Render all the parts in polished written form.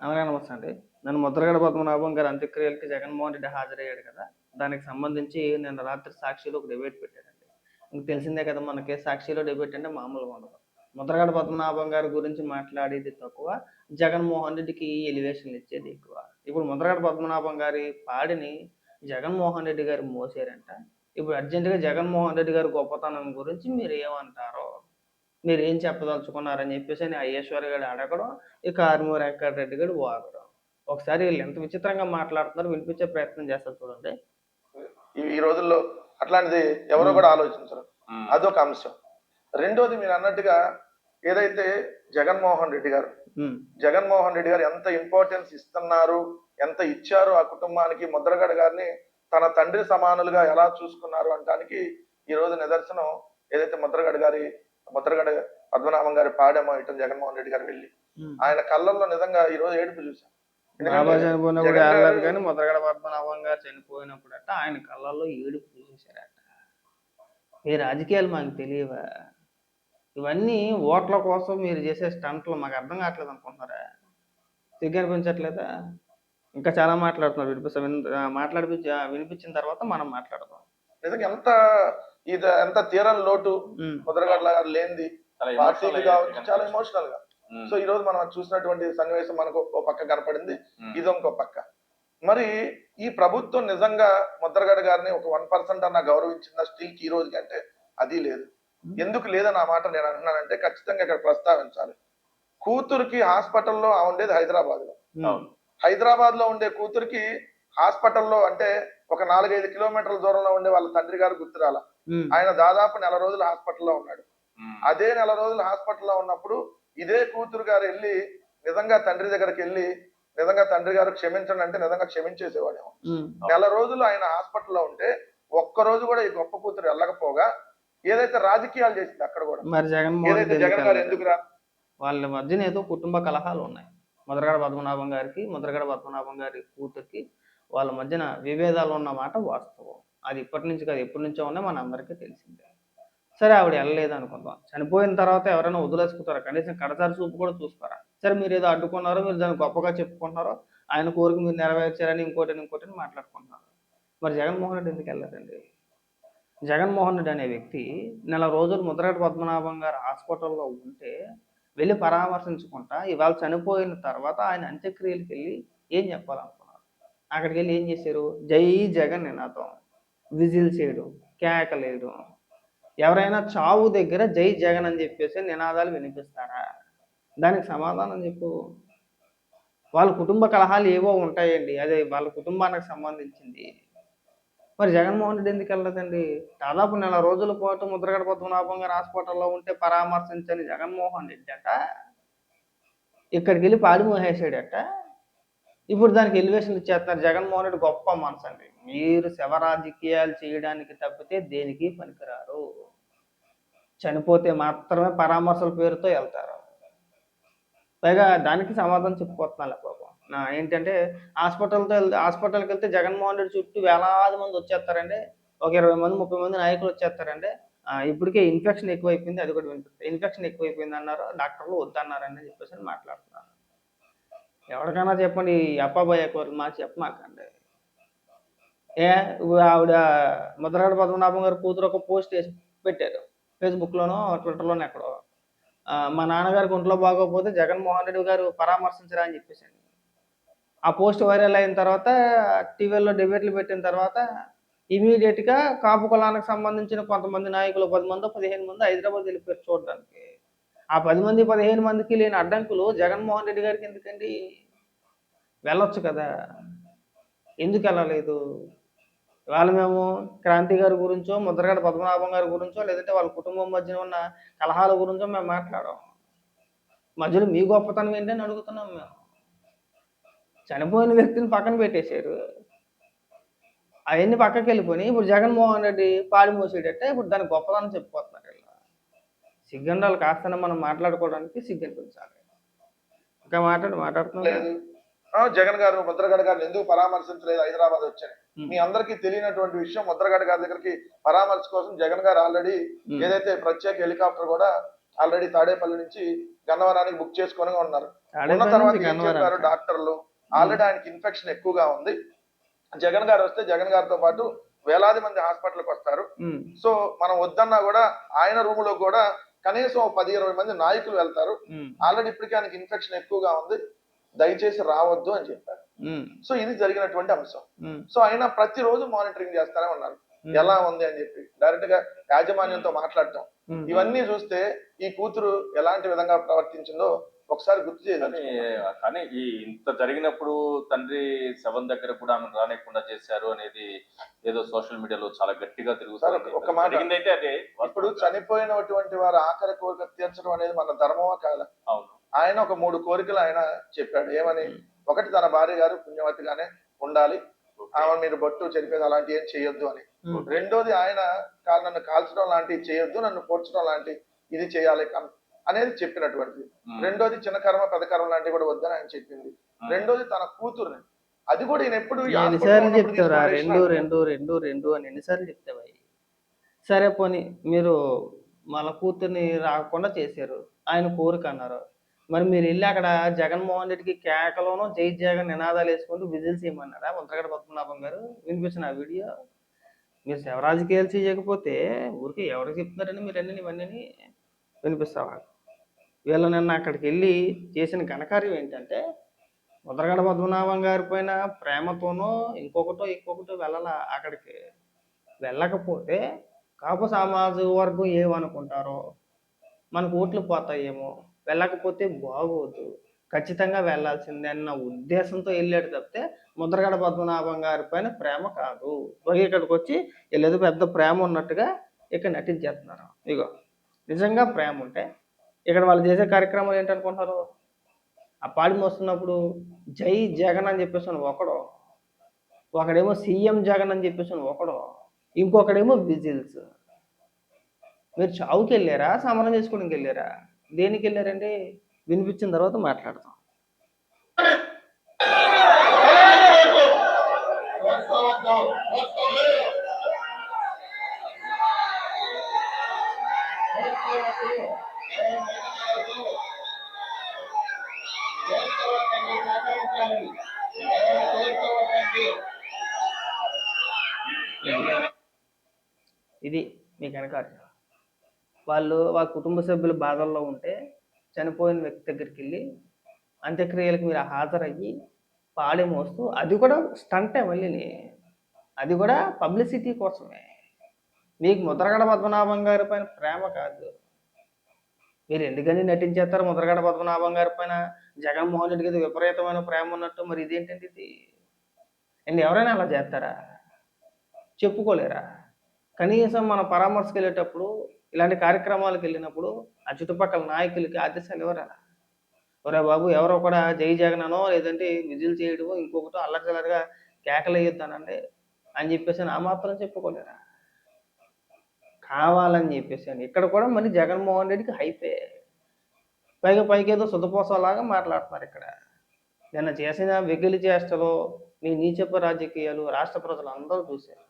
అలాగే నమస్తే అండి. నన్ను ముద్రగడ పద్మనాభం గారి అంత్యక్రియలకి జగన్మోహన్ రెడ్డి హాజరయ్యాడు కదా! దానికి సంబంధించి నిన్న రాత్రి సాక్షిలో ఒక డిబేట్ పెట్టాడండి. మీకు తెలిసిందే కదా! మనకి సాక్షిలో డిబేట్ అంటే మామూలుగా ఉండదు. ముద్రగడ పద్మనాభం గారి గురించి మాట్లాడేది తక్కువ. జగన్మోహన్ రెడ్డికి ఎలివేషన్‌లు ఇచ్చేది ఎక్కువ. ఇప్పుడు ముద్రగడ పద్మనాభం గారి పాడిని జగన్మోహన్ రెడ్డి గారు మోసారంట. ఇప్పుడు అర్జెంట్‌గా జగన్మోహన్ రెడ్డి గారి గొప్పతనం గురించి మీరేమంటారు? మీరేం చెప్పదలుచుకున్నారని చెప్పేసని ఆ ఈశ్వర్ గాడు అడగడం, ఈ కారుమూరి వెంకటరెడ్డి గాడు వాగడం. ఒకసారి వీళ్ళు ఎంత విచిత్రంగా మాట్లాడుతున్నారో వినిపించే ప్రయత్నం చేస్తారు చూడండి. ఈ రోజుల్లో అట్లాంటిది ఎవరో కూడా ఆలోచించరు. అదొక అంశం. రెండోది మీరు అన్నట్టుగా ఏదైతే జగన్మోహన్ రెడ్డి గారు ఎంత ఇంపార్టెన్స్ ఇస్తున్నారు, ఎంత ఇచ్చారు ఆ కుటుంబానికి, ముద్రగడ గారిని తన తండ్రి సమానులుగా ఎలా చూసుకున్నారు అనడానికి ఈ రోజు నిదర్శనం. ఏదైతే ముద్రగడ పద్మనాభం గారి పాడేమో ఇటు జగన్మోహన్ రెడ్డి గారు వెళ్ళి ఆయన కళ్ళల్లో నిజంగా ఈ రోజు ఏడుపు చూశాం. బాబా చనిపోయినప్పుడు ఏడలేదు కానీ ముద్రగడ పద్మనాభం గారు చనిపోయినప్పుడట ఆయన కళ్ళల్లో ఏడుపు చూసేశారట. ఈ రాజకీయాలు మాకు తెలియవా? ఇవన్నీ ఓట్ల కోసం మీరు చేసే స్టంట్లు మాకు అర్థం కావట్లేదు అనుకుంటున్నారా? సిగ్గు అనిపించట్లేదా? ఇంకా చాలా మాట్లాడుతున్నారు. వినిపించిన తర్వాత మనం మాట్లాడదాం. నిజంగా ఎంత తీరని లోటు ముద్రగడ గారు లేనిది పార్టీకి కావచ్చు, చాలా ఎమోషనల్ గా. సో ఈ రోజు మనం చూసినటువంటి సన్నివేశం మనకు ఒక పక్క కనపడింది, ఇది ఇంకో పక్క. మరి ఈ ప్రభుత్వం నిజంగా ముద్రగడ గారిని ఒక 1% అన్న గౌరవించిన స్టిల్ ఈ రోజు కంటే అది లేదు. ఎందుకు లేదని ఆ మాట నేను అంటున్నానంటే ఖచ్చితంగా ఇక్కడ ప్రస్తావించాలి. కూతురికి హాస్పిటల్లో ఉండేది హైదరాబాద్ లో ఉండే కూతురికి హాస్పిటల్లో అంటే ఒక 4-5 కిలోమీటర్ల దూరంలో ఉండే వాళ్ళ తండ్రి గారు గుర్తురాల. ఆయన దాదాపు 1 నెల రోజులు హాస్పిటల్లో ఉన్నాడు. అదే 1 నెల రోజులు హాస్పిటల్లో ఉన్నప్పుడు ఇదే కూతురు గారు వెళ్ళి నిజంగా తండ్రి దగ్గరికి వెళ్ళి నిజంగా తండ్రి గారు క్షమించండి అంటే నిజంగా క్షమించేసేవాడేమో. 1 నెల రోజులు ఆయన హాస్పిటల్లో ఉంటే ఒక్కరోజు కూడా ఈ గొప్ప కూతురు వెళ్ళకపోగా ఏదైతే రాజకీయాలు చేసింది అక్కడ కూడా ఏదైతే జగన్ గారు ఎందుకురా వాళ్ళ మధ్యన ఏదో కుటుంబ కలహాలు ఉన్నాయి. ముద్రగడ పద్మనాభం గారి కూతురికి వాళ్ళ మధ్యన విభేదాలు ఉన్నమాట వాస్తవం. అది ఇప్పటి నుంచి కాదు, ఎప్పటి నుంచో ఉన్నాయి, మన అందరికీ తెలిసిందే. సరే, ఆవిడ వెళ్ళలేదు అనుకుందాం. చనిపోయిన తర్వాత ఎవరైనా వదిలేసుకుంటారా? కనీసం కడసారి చూపు కూడా చూస్తారా? సరే, మీరు ఏదో అడ్డుకున్నారో, మీరు దాన్ని గొప్పగా చెప్పుకుంటున్నారో, ఆయన కోరిక మీరు నెరవేర్చారని ఇంకోటి మాట్లాడుకుంటున్నారు. మరి జగన్మోహన్ రెడ్డి ఎందుకు వెళ్ళారండి? జగన్మోహన్ రెడ్డి అనే వ్యక్తి 1 నెల రోజులు ముద్రగడ పద్మనాభం గారు హాస్పిటల్లో ఉంటే వెళ్ళి పరామర్శించుకుంటా ఇవాళ చనిపోయిన తర్వాత ఆయన అంత్యక్రియలకు వెళ్ళి ఏం చెప్పాలనుకున్నారు? అక్కడికి వెళ్ళి ఏం చేశారు? జై జగన్ నినాదం, విజిల్ చేయడం, కేకలేయడం. ఎవరైనా చావు దగ్గర జై జగన్ అని చెప్పేసి నినాదాలు వినిపిస్తారా? దానికి సమాధానం చెప్పు. వాళ్ళ కుటుంబ కలహాలు ఏవో ఉంటాయండి, అదే వాళ్ళ కుటుంబానికి సంబంధించింది. మరి జగన్మోహన్ రెడ్డి ఎందుకు వెళ్ళలేదండి? దాదాపు 1 నెల రోజుల పాటు ముద్రగడ పద్మనాభం గారు హాస్పిటల్లో ఉంటే పరామర్శించని జగన్మోహన్ రెడ్డి అట ఇక్కడికి వెళ్ళి పాడి మోహేశాడట. ఇప్పుడు దానికి ఎలివేషన్ ఇచ్చేస్తున్నారు. జగన్మోహన్ రెడ్డి గొప్ప మనసు అండి. మీరు శవ రాజకీయాలు చేయడానికి తప్పితే దేనికి పనికిరారు. చనిపోతే మాత్రమే పరామర్శల పేరుతో వెళ్తారు. పైగా దానికి సమాధానం చెప్పుకోతున్నాను పాపం. ఏంటంటే హాస్పిటల్కి వెళ్తే జగన్మోహన్ రెడ్డి చుట్టూ వేలాది మంది వచ్చేస్తారండి. ఒక 20 మంది 30 మంది నాయకులు వచ్చేస్తారండి. ఇప్పటికే ఇన్ఫెక్షన్ ఎక్కువైపోయింది, అది కూడా వినిపిస్తుంది. ఇన్ఫెక్షన్ ఎక్కువైపోయింది అన్నారు, డాక్టర్లు వద్దన్నారని చెప్పేసి మాట్లాడుతున్నారు. ఎవరికైనా చెప్పండి, ఈ అప్పాబాయ్ కోరిక మా చెప్పమాకండి. ఆవిడ ముద్రగడ పద్మనాభం గారు కూతురు ఒక పోస్ట్ వేసి పెట్టారు ఫేస్బుక్లోనో ట్విట్టర్లోనో ఎక్కడో. మా నాన్నగారికి ఒంట్లో బాగోకపోతే జగన్మోహన్ రెడ్డి గారు పరామర్శించరా అని చెప్పేసి. ఆ పోస్ట్ వైరల్ అయిన తర్వాత టీవీలో డిబేట్లు పెట్టిన తర్వాత ఇమీడియట్గా కాపు కులానికి సంబంధించిన కొంతమంది నాయకులు 10 మందో 15 మంది హైదరాబాద్ వెళ్ళిపోయారు చూడడానికి. ఆ 10 మంది 15 మందికి లేని అడ్డంకులు జగన్మోహన్ రెడ్డి గారికి ఎందుకండి? వెళ్ళొచ్చు కదా, ఎందుకు వెళ్ళలేదు? ఇవాళ మేము క్రాంతి గారి గురించో, ముద్రగడ పద్మనాభం గారి గురించో, లేదంటే వాళ్ళ కుటుంబం మధ్యన ఉన్న కలహాల గురించో మేము మాట్లాడాం. మధ్యలో మీ గొప్పతనం ఏంటని అడుగుతున్నాం మేము. చనిపోయిన వ్యక్తిని పక్కన పెట్టేశారు, అవన్నీ పక్కకి వెళ్ళిపోయి ఇప్పుడు జగన్మోహన్ రెడ్డి పాడి మోసేటట్టే ఇప్పుడు దానికి గొప్పతనం చెప్పుకోతున్నారు. ఇలా సిగ్గుండాలి, కాస్త మనం మాట్లాడుకోవడానికి సిగ్గనిపించాలి. ఇంకా మాట్లాడుతున్నాం. జగన్ గారు ముద్రగడ గారిని ఎందుకు పరామర్శించలేదు? హైదరాబాద్ వచ్చారు. మీ అందరికీ తెలియనటువంటి విషయం, ముద్రగడ గారి దగ్గరికి పరామర్శ కోసం జగన్ గారు ఆల్రెడీ ఏదైతే ప్రత్యేక హెలికాప్టర్ కూడా ఆల్రెడీ తాడేపల్లి నుంచి గన్నవరానికి బుక్ చేసుకొని ఉన్నారు. ఉన్న తర్వాత ఏం చెప్పారు డాక్టర్లు, ఆల్రెడీ ఆయనకి ఇన్ఫెక్షన్ ఎక్కువగా ఉంది, జగన్ గారు వస్తే జగన్ గారితో పాటు వేలాది మంది హాస్పిటల్కి వస్తారు, సో మనం వద్దన్నా కూడా ఆయన రూమ్ లో కూడా కనీసం 10-20 మంది నాయకులు వెళ్తారు, ఆల్రెడీ ఇప్పటికే ఆయనకి ఇన్ఫెక్షన్ ఎక్కువగా ఉంది, దయచేసి రావద్దు అని చెప్పారు. సో ఇది జరిగినటువంటి అంశం. సో ఆయన ప్రతిరోజు మానిటరింగ్ చేస్తానే ఉన్నారు, ఎలా ఉంది అని చెప్పి డైరెక్ట్ గా యాజమాన్యంతో మాట్లాడటం. ఇవన్నీ చూస్తే ఈ కూతురు ఎలాంటి విధంగా ప్రవర్తించిందో ఒకసారి గుర్తు చేయాలి. కానీ ఈ ఇంత జరిగినప్పుడు తండ్రి శవం దగ్గర కూడా ఆమె రానికుండా చేశారు అనేది ఏదో సోషల్ మీడియాలో చాలా గట్టిగా తిరుగుతుంది. ఒక మాట అయితే అదే ఇప్పుడు చనిపోయినటువంటి వారు ఆఖరి కోరిక తీర్చడం అనేది మన ధర్మమా కాదా? అవును. ఆయన ఒక 3 కోరికలు ఆయన చెప్పాడు. ఏమని? ఒకటి, తన భార్య గారు పుణ్యవతిగానే ఉండాలి, ఆమె మీరు బొట్టు చెరిపేది అలాంటి ఏం చేయొద్దు అని. రెండోది ఆయన నన్ను కాల్చడం లాంటివి చేయొద్దు, నన్ను పోడ్చడం లాంటి ఇది చేయాలి అనేది చెప్పినటువంటిది. రెండోది చిన్న కర్మ పెద్ద కర్మ లాంటివి కూడా వద్దని ఆయన చెప్పింది. రెండోది తన కూతురుని, అది కూడా ఈయన ఎప్పుడు ఎన్నిసార్లు చెప్తారా? రెండు రెండు రెండు రెండు అని ఎన్నిసార్లు చెప్తావా? సరే పోనీ మీరు వాళ్ళ కూతుర్ని రాకుండా చేశారు, ఆయన కోరిక అన్నారు, మరి మీరు వెళ్ళి అక్కడ జగన్మోహన్ రెడ్డికి కేకలోనూ జై జగన్ నినాదాలు వేసుకుంటూ విజిల్స్ చేయమన్నారా ముద్రగడ పద్మనాభం గారు? వినిపించిన ఆ వీడియో మీరు శివరాజకీయాలు చేయకపోతే ఊరికి ఎవరికి చెప్తున్నారని మీరు అన్నీ ఇవన్నీ వినిపిస్తావా? వీళ్ళు నిన్న అక్కడికి వెళ్ళి చేసిన ఘనకార్యం ఏంటంటే ముద్రగడ పద్మనాభం గారి పైన ప్రేమతోనో ఇంకొకటో వెళ్ళాల. అక్కడికి వెళ్ళకపోతే కాపు సామాజిక వర్గం ఏమనుకుంటారో, మనకు ఓట్లు పోతాయేమో, వెళ్ళకపోతే బాగోదు, ఖచ్చితంగా వెళ్ళాల్సిందే అన్న ఉద్దేశంతో వెళ్ళాడు తప్పితే ముద్రగడ పద్మనాభం గారి పైన ప్రేమ కాదు. ఇక్కడికి వచ్చి వీళ్ళేదో పెద్ద ప్రేమ ఉన్నట్టుగా ఇక్కడ నటించేస్తున్నారు. ఇగో నిజంగా ప్రేమ ఉంటే ఇక్కడ వాళ్ళు చేసే కార్యక్రమాలు ఏంటనుకుంటున్నారు? ఆ పాడి మోస్తున్నప్పుడు జై జగన్ అని చెప్పేసి ఒకడేమో సీఎం జగన్ అని చెప్పేసి ఇంకొకడేమో విజిల్స్. మీరు చావుకి వెళ్ళారా, సమరం చేసుకోవడానికి వెళ్ళారా? దేనికి వెళ్ళారండి? వినిపించిన తర్వాత మాట్లాడతాం. ఇది మీ ఘనకార్యం. వాళ్ళ కుటుంబ సభ్యులు బాధల్లో ఉంటే చనిపోయిన వ్యక్తి దగ్గరికి వెళ్ళి అంత్యక్రియలకు మీరు హాజరయ్యి పాడి మోస్తూ, అది కూడా స్టంటే, మళ్ళీ అది కూడా పబ్లిసిటీ కోసమే. మీకు ముద్రగడ పద్మనాభం గారి పైన ప్రేమ కాదు. మీరు ఎందుకని నటించేస్తారు ముద్రగడ పద్మనాభం గారి పైన జగన్మోహన్ రెడ్డికి విపరీతమైన ప్రేమ ఉన్నట్టు? మరి ఇదేంటండి ఇది? అండ్ ఎవరైనా అలా చేస్తారా? చెప్పుకోలేరా? కనీసం మన పరామర్శకు వెళ్ళేటప్పుడు, ఇలాంటి కార్యక్రమాలకు వెళ్ళినప్పుడు ఆ చుట్టుపక్కల నాయకులకి ఆదేశాలు ఇవ్వరా? ఒరే బాబు ఎవరో కూడా జై జగననో లేదంటే విజిల్ చేయడమో ఇంకొకటో అల్లచిల్లరగా కేకలు వేయొద్దానండి అని చెప్పేసి ఆ మాత్రం చెప్పుకోలేరా? కావాలని చెప్పేసి ఇక్కడ కూడా మళ్ళీ జగన్మోహన్ రెడ్డికి హైపే, పైకేదో సుధపోసలాగా మాట్లాడుతున్నారు. ఇక్కడ నిన్న చేసిన వెగిలి చేష్టలో మీ నీచపు రాజకీయాలు రాష్ట్ర ప్రజలు అందరూ చూశారు.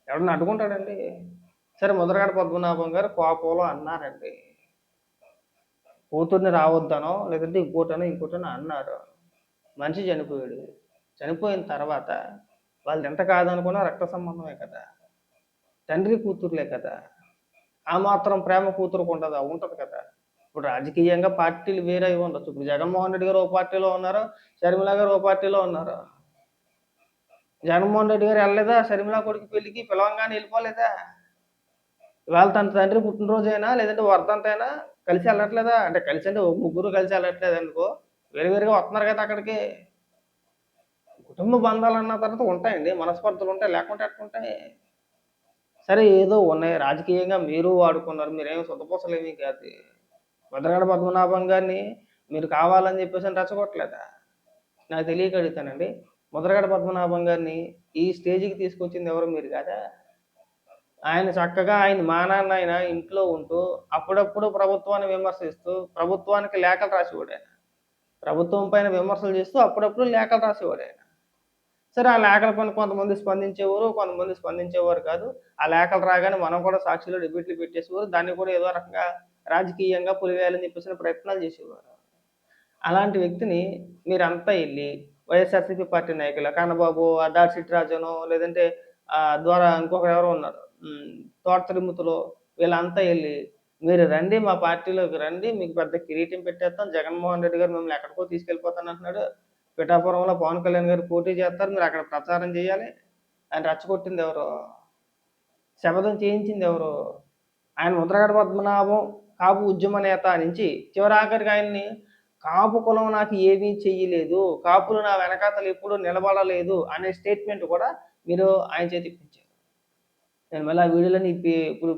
ఎవడన్నా అడ్డుకుంటాడండి? సరే ముద్రగడ పద్మనాభం గారు కోపంలో అన్నారండి, కూతుర్ని రావద్దనో లేదంటే ఇంకోటనో అన్నారు. మనిషి చనిపోయాడు, చనిపోయిన తర్వాత వాళ్ళు ఎంత కాదనుకున్నా రక్త సంబంధమే కదా, తండ్రి కూతుర్లే కదా, ఆ మాత్రం ప్రేమ కూతురుకు ఉంటుంది కదా. ఇప్పుడు రాజకీయంగా పార్టీలు వేరే ఉండొచ్చు. ఇప్పుడు జగన్మోహన్ రెడ్డి గారు ఓ పార్టీలో ఉన్నారు, షర్మిల గారు ఓ పార్టీలో ఉన్నారు. జగన్మోహన్ రెడ్డి గారు వెళ్ళలేదా షర్మిల కొడుకు పెళ్లికి? పిలవంగానే వెళ్ళిపోలేదా? ఇవాళ తన తండ్రి పుట్టినరోజైనా లేదంటే వర్ధంతైనా కలిసి వెళ్ళట్లేదా? అంటే కలిసి అంటే ముగ్గురు కలిసి వెళ్ళట్లేదు ఎందుకో, వేరువేరుగా వస్తున్నారు కదా అక్కడికి. కుటుంబ బంధాలు అన్న తర్వాత ఉంటాయండి, మనస్పర్ధలు ఉంటాయి, లేకుంటే ఎట్లుంటాయి? సరే ఏదో ఉన్నాయి, రాజకీయంగా మీరు వాడుకున్నారు, మీరేమి సొంతపోసలు ఏమీ కాదు. ముద్రగడ పద్మనాభం గారిని మీరు కావాలని చెప్పేసి రెచ్చగొట్టలేదా? నాకు తెలియక అడుగుతానండి, ముద్రగడ పద్మనాభం గారిని ఈ స్టేజ్కి తీసుకొచ్చింది ఎవరు? మీరు కాదా? ఆయన చక్కగా మా నాన్న ఆయన ఇంట్లో ఉంటూ అప్పుడప్పుడు ప్రభుత్వాన్ని విమర్శిస్తూ ప్రభుత్వానికి లేఖలు రాసేవాడు ఆయన, ప్రభుత్వం పైన విమర్శలు చేస్తూ అప్పుడప్పుడు లేఖలు రాసేవాడు ఆయన. సరే ఆ లేఖల పైన కొంతమంది స్పందించేవారు, కొంతమంది స్పందించేవారు కాదు. ఆ లేఖలు రాగానే మనం కూడా సాక్షిలో డిబేట్లు పెట్టేసేవారు, దాన్ని కూడా ఏదో రకంగా రాజకీయంగా పులివేయాలని చెప్పేసిన ప్రయత్నాలు చేసేవారు. అలాంటి వ్యక్తిని మీరంతా వెళ్ళి వైఎస్ఆర్సీపీ పార్టీ నాయకులు కన్నబాబు, దాడి సిట్టిరాజునో లేదంటే ద్వారా ఇంకొకరు ఎవరో ఉన్నారు తోట తిరుమతులు వీళ్ళంతా వెళ్ళి మీరు రండి మా పార్టీలోకి రండి మీకు పెద్ద కిరీటం పెట్టేస్తాం జగన్మోహన్ రెడ్డి గారు మిమ్మల్ని ఎక్కడికో తీసుకెళ్ళిపోతాను అంటున్నాడు పిఠాపురంలో పవన్ కళ్యాణ్ గారు పోటీ చేస్తారు మీరు అక్కడ ప్రచారం చేయాలి ఆయన రెచ్చగొట్టింది ఎవరు శపథం చేయించింది ఎవరు ఆయన ముద్రగడ పద్మనాభం కాపు ఉద్యమ నేత నుంచి చివరాఖరికి ఆయన్ని కాపు కులం నాకు ఏమీ చెయ్యలేదు కాపులు నా వెనకాతలు ఎప్పుడూ నిలబడలేదు అనే స్టేట్మెంట్ కూడా మీరు ఆయన చేతి ఇప్పించారు నేను మళ్ళీ ఆ వీడియోలని ఇప్పుడు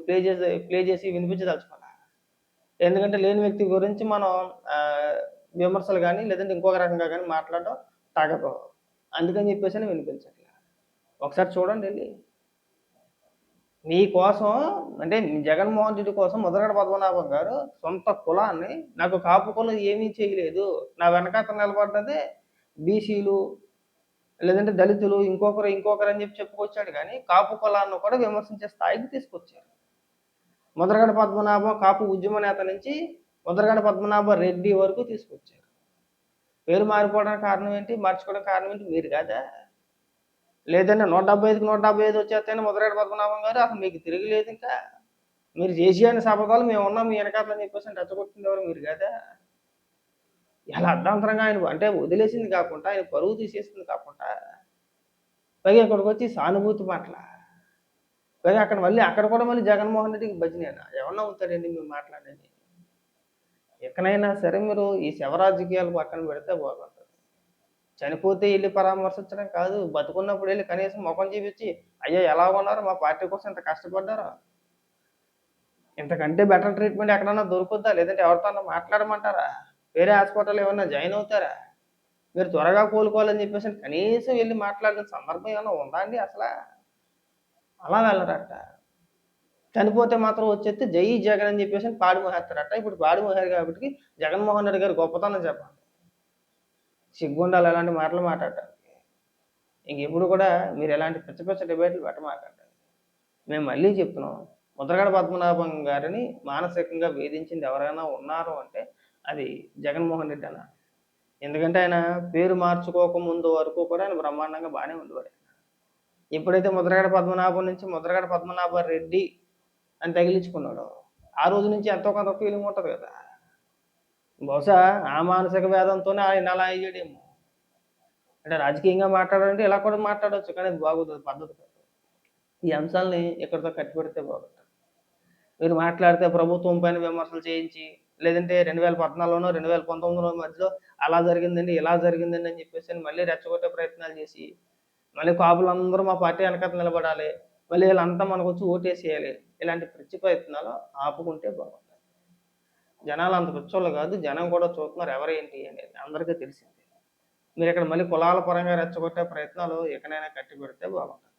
ప్లే చేసి వినిపించదలుచుకోవాలి ఎందుకంటే లేని వ్యక్తి గురించి మనం విమర్శలు కానీ లేదంటే ఇంకొక రకంగా కానీ మాట్లాడడం తగదు అందుకని చెప్పేసి వినిపించట్లేదు ఒకసారి చూడండి వెళ్ళి మీకోసం అంటే జగన్మోహన్ రెడ్డి కోసం ముద్రగడ పద్మనాభం గారు సొంత కులాన్ని నాకు కాపు కులం ఏమీ చేయలేదు నా వెనకాత నిలబడ్డదే బీసీలు లేదంటే దళితులు ఇంకొకరు అని చెప్పి చెప్పుకొచ్చాడు కానీ కాపు కులాన్ని కూడా విమర్శించే స్థాయికి తీసుకొచ్చారు ముద్రగడ పద్మనాభం కాపు ఉద్యమ నేత నుంచి ముద్రగడ పద్మనాభ రెడ్డి వరకు తీసుకొచ్చారు పేరు మారిపోవడానికి కారణం ఏంటి మార్చుకోవడానికి కారణం ఏంటి మీరు కాదా లేదంటే 175కి 175 వచ్చేస్తేనే ముద్రగడ పద్మనాభం గారు అసలు మీకు తిరగలేదు ఇంకా మీరు చేసేయని శపథాలు మేము ఉన్నాం మీ వెనకాలని చెప్పేసి రెచ్చగొట్టింది ఎవరు మీరు కదా ఎలా అర్ధాంతరంగా ఆయన అంటే వదిలేసింది కాకుండా ఆయన పరువు తీసేసింది కాకుండా పైగా ఇక్కడికి వచ్చి సానుభూతి పట్ల పైగా అక్కడ కూడా మళ్ళీ జగన్మోహన్ రెడ్డికి భజనేనా ఎవరన్నా అవుతారండి మీరు మాట్లాడేది ఎక్కడైనా సరే మీరు ఈ శవ రాజకీయాలు పక్కన పెడితే బాగుంటుంది చనిపోతే వెళ్ళి పరామర్శించడం కాదు బతుకున్నప్పుడు వెళ్ళి కనీసం ముఖం చూపించి అయ్యో ఎలా ఉన్నారు మా పార్టీ కోసం ఇంత కష్టపడ్డారా ఇంతకంటే బెటర్ ట్రీట్మెంట్ ఎక్కడన్నా దొరుకుద్దా లేదంటే ఎవరితో మాట్లాడమంటారా వేరే హాస్పిటల్ ఏమన్నా జాయిన్ అవుతారా మీరు త్వరగా కోలుకోవాలని చెప్పేసి కనీసం వెళ్ళి మాట్లాడిన సందర్భం ఏమైనా ఉందా అండి అసలు అలా వెళ్ళరట చనిపోతే మాత్రం వచ్చేస్తే జై జగన్ అని చెప్పేసి పాడి మోహేస్తారట ఇప్పుడు పాడి మోహారు కాబట్టి జగన్మోహన్ రెడ్డి గారు గొప్పతనం చెప్పండి సిగ్గుండాలి ఎలాంటి మాటలు మాట్లాడటానికి ఇంకెప్పుడు కూడా మీరు ఎలాంటి పిచ్చ డిబేట్లు పెట్టమాకండి మేము మళ్ళీ చెప్తున్నాం ముద్రగడ పద్మనాభం గారిని మానసికంగా వేధించింది ఎవరైనా ఉన్నారు అంటే అది జగన్మోహన్ రెడ్డి అన్న ఎందుకంటే ఆయన పేరు మార్చుకోక ముందు వరకు కూడా ఆయన బ్రహ్మాండంగా బాగానే ఉండేవాడు ఎప్పుడైతే ముద్రగడ పద్మనాభం నుంచి ముద్రగడ పద్మనాభ రెడ్డి అని తగిలించుకున్నాడు ఆ రోజు నుంచి ఎంతో కొంత ఫీలింగ్ ఉంటుంది కదా బహుశా ఆ మానసిక వేదంతోనే ఆయన అలా అయ్యాడేమో అంటే రాజకీయంగా మాట్లాడాలంటే ఇలా కూడా మాట్లాడవచ్చు కానీ అది బాగుంటుంది పద్ధతి కాదు ఈ అంశాలని ఇక్కడితో కట్టిపెడితే బాగుంటుంది మీరు మాట్లాడితే ప్రభుత్వం పైన విమర్శలు చేయించి లేదంటే 2014లోనో 2019లో మధ్యలో అలా జరిగిందండి ఇలా జరిగిందండి అని చెప్పేసి మళ్ళీ రెచ్చగొట్టే ప్రయత్నాలు చేసి మళ్ళీ కాపులందరూ మా పార్టీ వెనకాల నిలబడాలి మళ్ళీ వీళ్ళంతా మనకు వచ్చి ఓటేసేయాలి ఇలాంటి పిచ్చి ప్రయత్నాలు ఆపుకుంటే బాగుంటుంది జనాలు అంత పిచ్చోళ్ళు కాదు జనం కూడా చూస్తున్నారు ఎవరేంటి అనేది అందరికీ తెలిసింది మీరు ఇక్కడ మళ్ళీ కులాల పరంగా రెచ్చగొట్టే ప్రయత్నాలు ఎక్కడైనా కట్టి పెడితే బాగుంటుంది